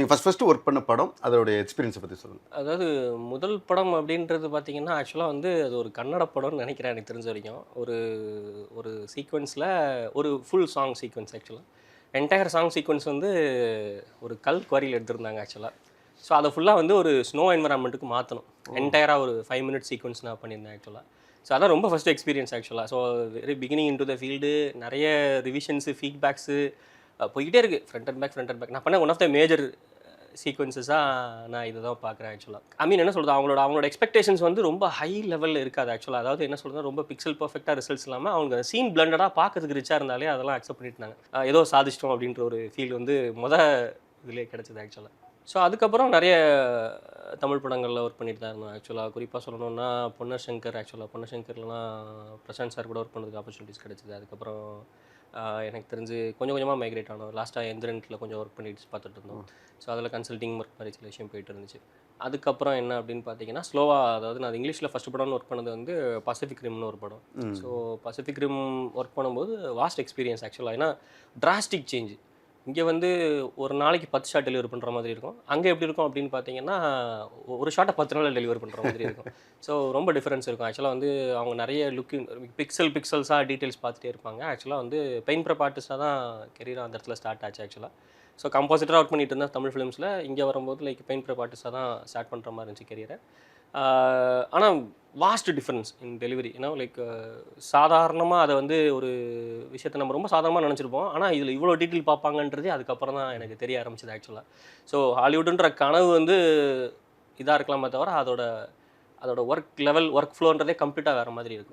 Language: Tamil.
ஃபர்ஸ்ட் ஒர்க் பண்ண படம், அதோட எக்ஸ்பீரியன்ஸை பத்தி சொல்லுங்க. அதாவது முதல் படம் அப்படின்றது பார்த்தீங்கன்னா, ஆக்சுவலா வந்து அது ஒரு கன்னட படம்னு நெனைக்கிறேன் எனக்கு தெரிஞ்ச வரைக்கும். ஒரு ஒரு சீக்வென்ஸ்ல ஒரு ஃபுல் சாங் சீக்வென்ஸ் ஆக்சுவலா. என்டையர் சாங் சீக்வென்ஸ் வந்து ஒரு கல் குவாரியில எடுத்திருந்தாங்க ஆக்சுவலா. ஸோ அத ஃபுல்லா வந்து ஒரு ஸ்னோ என்வைரன்மென்ட்க்கு மாத்தணும். என்டையரா ஒரு 5 மினிட்ஸ் சீக்வென்ஸ் நான் பண்ணியிருந்தேன் ஆக்சுவலா. ஸோ அதான் ரொம்ப ஃபர்ஸ்ட் எக்ஸ்பீரியன்ஸ் ஆக்சுவலா. So very beginning into the field நெறைய ரிவிஷன்ஸு, ஃபீட்பேக்ஸு போய்க்கிட்டே இருக்கு. Front and back, front and back. நான் பண்ண ஒன் ஆஃப் த மேஜர் சீக்வென்சஸாக நான் இதை தான் பார்க்குறேன் ஆக்சுவலாக. ஐ மீன் என்ன சொல்கிறது, அவங்களோட எக்ஸ்பெக்டேஷன்ஸ் வந்து ரொம்ப ஹை லெவலில் இருக்காது ஆக்சுவலாக. அதாவது என்ன சொல்கிறது, ரொம்ப பிக்சல் பர்ஃபெக்டாக ரிசல்ட்ஸ் இல்லாமல் அவங்க சீன் பிளண்டடாக பார்க்கறதுக்கு ரிச்சாக இருந்தாலே அதெல்லாம் அக்செப்ட் பண்ணிட்டாங்க. ஏதோ சாதிச்சிட்டோம் அப்படின்ற ஒரு ஃபீல் வந்து இதிலே கிடச்சிது ஆக்சுவலாக. ஸோ அதுக்கப்புறம் நிறைய தமிழ் படங்களில் ஒர்க் பண்ணிட்டு தான் இருந்தோம் ஆக்சுவலாக. குறிப்பாக சொல்லணும்னா பொன்னர் சங்கர் ஆக்சுவலாக. பொன்னர் சங்கர்லாம் பிரசாந்த் சார் கூட ஒர்க் பண்ணுறதுக்கு ஆப்பர்ச்சுனிட்டிஸ் கிடச்சிது. அதுக்கப்புறம் எனக்கு தெரிஞ்சு கொஞ்சம் கொஞ்சமாக மைக்ரேட் ஆனோம். லாஸ்ட்டாக எந்திரன்ட்டில் கொஞ்சம் ஒர்க் பண்ணிட்டு பார்த்துட்டு இருந்தோம். ஸோ அதில் கன்சல்டிங் ஒர்க் மாதிரி சில விஷயம் போயிட்டு இருந்துச்சு. அதுக்கப்புறம் என்ன அப்படின்னு பார்த்தீங்கன்னா, ஸ்லோவாக, அதாவது நான் இங்கிலீஷில் ஃபஸ்ட் படம்னு ஒர்க் பண்ணது வந்து பசிபிக் ரிம்னு ஒரு படம். ஸோ பசிபிக் ரிம் ஒர்க் பண்ணும்போது வாஸ்ட் எக்ஸ்பீரியன்ஸ் ஆக்சுவலாக. ஏன்னா டிராஸ்டிக் சேஞ்ச். இங்கே வந்து ஒரு நாளைக்கு 10 ஷாட் டெலிவரி பண்ணுற மாதிரி இருக்கும். அங்கே எப்படி இருக்கும் அப்படின்னு பார்த்தீங்கன்னா, ஒரு ஷாட்டை 10 நாளில் டெலிவரி பண்ணுற மாதிரி இருக்கும். ஸோ ரொம்ப டிஃபரன்ஸ் இருக்கும். ஆக்சுவலாக வந்து அவங்க நிறைய பிக்சல்ஸாக டீட்டெயில்ஸ் பார்த்துட்டே இருப்பாங்க. ஆக்சுவலாக வந்து பெயிண்ட் ப்ரெப் ஆர்டிஸ்ட்டாக தான் கெரியர் அந்த இடத்துல ஸ்டார்ட் ஆச்சு ஆக்சுவலாக. ஸோ கம்போசிட்டராக ஒர்க் பண்ணிட்டு இருந்தேன் தமிழ் ஃபிலிம்ஸில். இங்கே வரும்போது லைக் பெயிண்ட் ப்ரெப் ஆர்டிஸ்ட்டாக தான் ஸ்டார்ட் பண்ணுற மாதிரி இருந்துச்சு கெரியரை. ஆனால் வாஸ்ட் டிஃப்ரென்ஸ் இன் டெலிவரி. ஏன்னா லைக் சாதாரணமாக அதை வந்து ஒரு விஷயத்தை நம்ம ரொம்ப சாதாரணமாக நினச்சிருப்போம். ஆனால் இதில் இவ்வளோ டீட்டெயில் பார்ப்பாங்கன்றதே அதுக்கப்புறம் தான் எனக்கு தெரிய ஆரம்பிச்சது ஆக்சுவலாக. ஸோ ஹாலிவுட்டுன்ற கனவு வந்து இதாக இருக்கலாமே தவிர அதோட ஒர்க் லெவல், ஒர்க் ஃப்ளோன்றதே கம்ப்ளீட்டாக வேறு மாதிரி இருக்கும்.